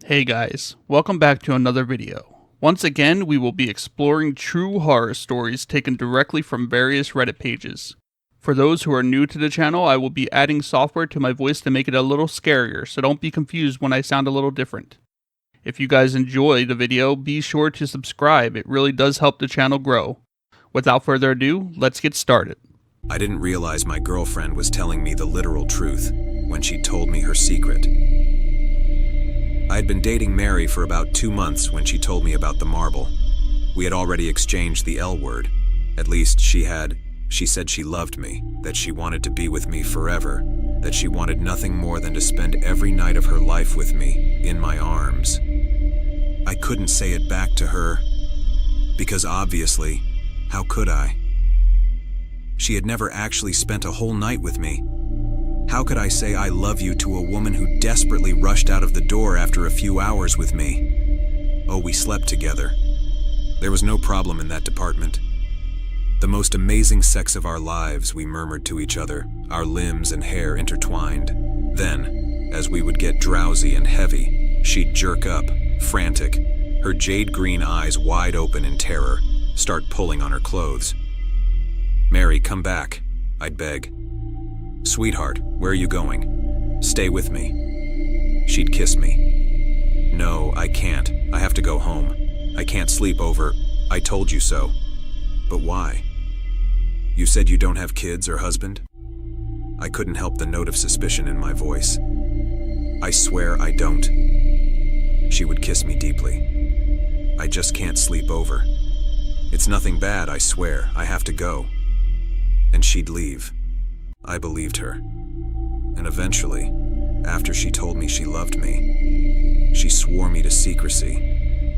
Hey guys, welcome back to another video. Once again, we will be exploring true horror stories taken directly from various Reddit pages. For those who are new to the channel, I will be adding software to my voice to make it a little scarier, so don't be confused when I sound a little different. If you guys enjoy the video, be sure to subscribe, it really does help the channel grow. Without further ado, let's get started. I didn't realize my girlfriend was telling me the literal truth when she told me her secret. I had been dating Mary for about 2 months when she told me about the marble. We had already exchanged the L word. At least she had. She said she loved me, that she wanted to be with me forever, that she wanted nothing more than to spend every night of her life with me, in my arms. I couldn't say it back to her, because obviously, how could I? She had never actually spent a whole night with me. How could I say I love you to a woman who desperately rushed out of the door after a few hours with me? Oh, we slept together. There was no problem in that department. The most amazing sex of our lives, we murmured to each other, our limbs and hair intertwined. Then, as we would get drowsy and heavy, she'd jerk up, frantic, her jade green eyes wide open in terror, start pulling on her clothes. "Mary, come back," I'd beg. "Sweetheart, where are you going? Stay with me." She'd kiss me. "No, I can't. I have to go home. I can't sleep over. I told you so." "But why? You said you don't have kids or husband?" I couldn't help the note of suspicion in my voice. "I swear I don't." She would kiss me deeply. "I just can't sleep over. It's nothing bad, I swear. I have to go." And she'd leave. I believed her. And eventually, after she told me she loved me, she swore me to secrecy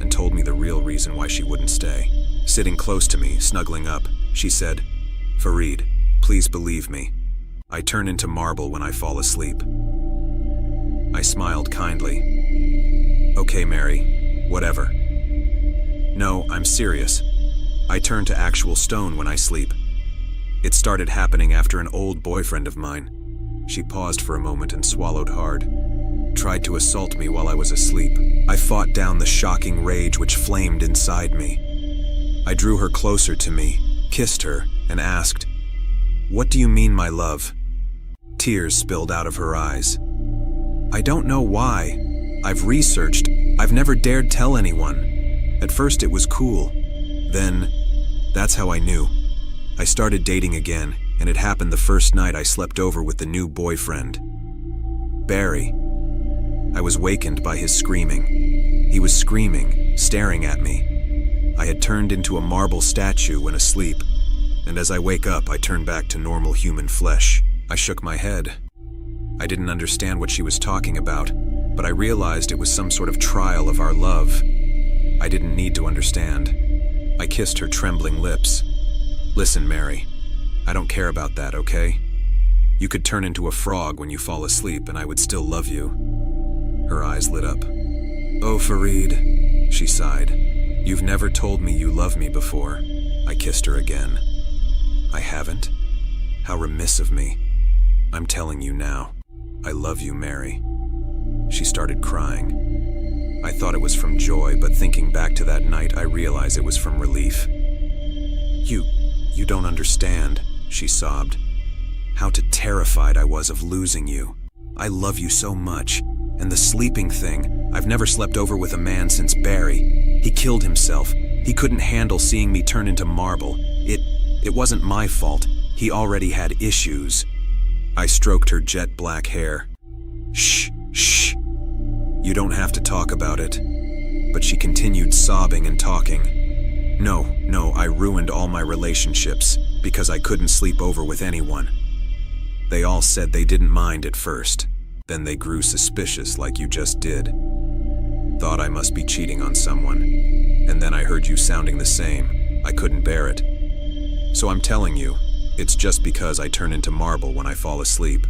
and told me the real reason why she wouldn't stay. Sitting close to me, snuggling up, she said, "Fareed, please believe me. I turn into marble when I fall asleep." I smiled kindly. "Okay, Mary, whatever." "No, I'm serious. I turn to actual stone when I sleep. It started happening after an old boyfriend of mine." She paused for a moment and swallowed hard. "Tried to assault me while I was asleep. I fought down the shocking rage which flamed inside me. I drew her closer to me, kissed her, and asked, 'What do you mean, my love?' Tears spilled out of her eyes. I don't know why. I've researched. I've never dared tell anyone. At first it was cool. Then, that's how I knew. I started dating again, and it happened the first night I slept over with the new boyfriend. Barry. I was wakened by his screaming. He was screaming, staring at me. I had turned into a marble statue when asleep, and as I wake up, I turn back to normal human flesh. I shook my head. I didn't understand what she was talking about, but I realized it was some sort of trial of our love. I didn't need to understand. I kissed her trembling lips. "Listen, Mary, I don't care about that, okay? You could turn into a frog when you fall asleep and I would still love you." Her eyes lit up. "Oh, Fareed," she sighed. "You've never told me you love me before." I kissed her again. "I haven't? How remiss of me. I'm telling you now. I love you, Mary." She started crying. I thought it was from joy, but thinking back to that night, I realized it was from relief. You don't understand," she sobbed. "How terrified I was of losing you. I love you so much. And the sleeping thing, I've never slept over with a man since Barry. He killed himself. He couldn't handle seeing me turn into marble. It wasn't my fault. He already had issues." I stroked her jet black hair. Shh. "You don't have to talk about it." But she continued sobbing and talking. No, I ruined all my relationships because I couldn't sleep over with anyone. They all said they didn't mind at first. Then they grew suspicious like you just did. Thought I must be cheating on someone. And then I heard you sounding the same. I couldn't bear it. So I'm telling you, it's just because I turn into marble when I fall asleep.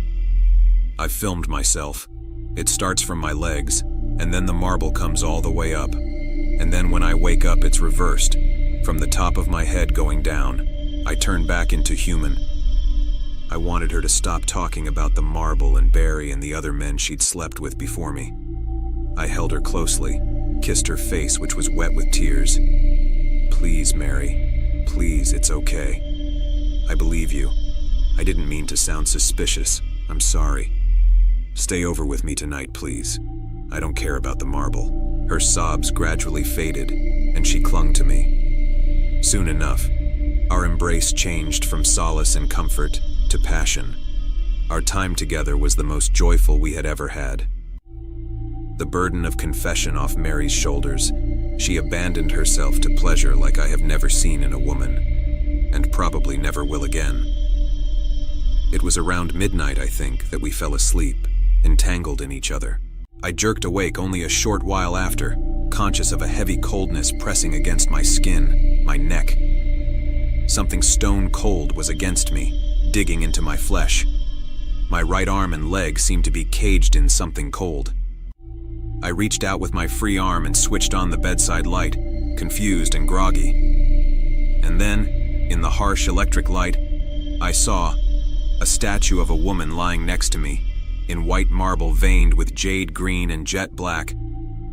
I've filmed myself. It starts from my legs, and then the marble comes all the way up. And then when I wake up, it's reversed. From the top of my head going down, I turn back into human. I wanted her to stop talking about the marble and Barry and the other men she'd slept with before me. I held her closely, kissed her face, which was wet with tears. Please, Mary. Please, it's okay. I believe you. I didn't mean to sound suspicious. I'm sorry. Stay over with me tonight, please. I don't care about the marble. Her sobs gradually faded, and she clung to me. Soon enough, our embrace changed from solace and comfort to passion. Our time together was the most joyful we had ever had. The burden of confession off Mary's shoulders, she abandoned herself to pleasure like I have never seen in a woman, and probably never will again. It was around midnight, I think, that we fell asleep, entangled in each other. I jerked awake only a short while after, conscious of a heavy coldness pressing against my skin, my neck. Something stone cold was against me, digging into my flesh. My right arm and leg seemed to be caged in something cold. I reached out with my free arm and switched on the bedside light, confused and groggy. And then, in the harsh electric light, I saw a statue of a woman lying next to me, in white marble veined with jade green and jet black,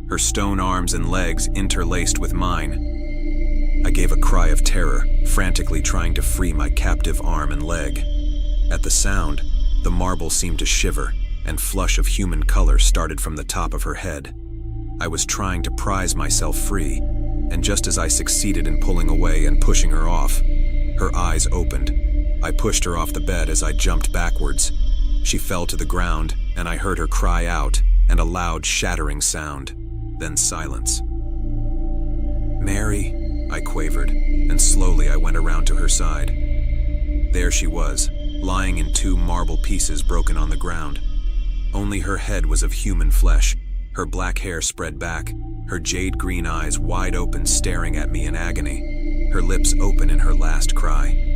her stone arms and legs interlaced with mine. I gave a cry of terror, frantically trying to free my captive arm and leg. At the sound, the marble seemed to shiver, and flush of human color started from the top of her head. I was trying to prise myself free, and just as I succeeded in pulling away and pushing her off, her eyes opened. I pushed her off the bed as I jumped backwards. She fell to the ground, and I heard her cry out, and a loud shattering sound, then silence. "Mary," I quavered, and slowly I went around to her side. There she was, lying in 2 marble pieces broken on the ground. Only her head was of human flesh, her black hair spread back, her jade-green eyes wide open staring at me in agony, her lips open in her last cry.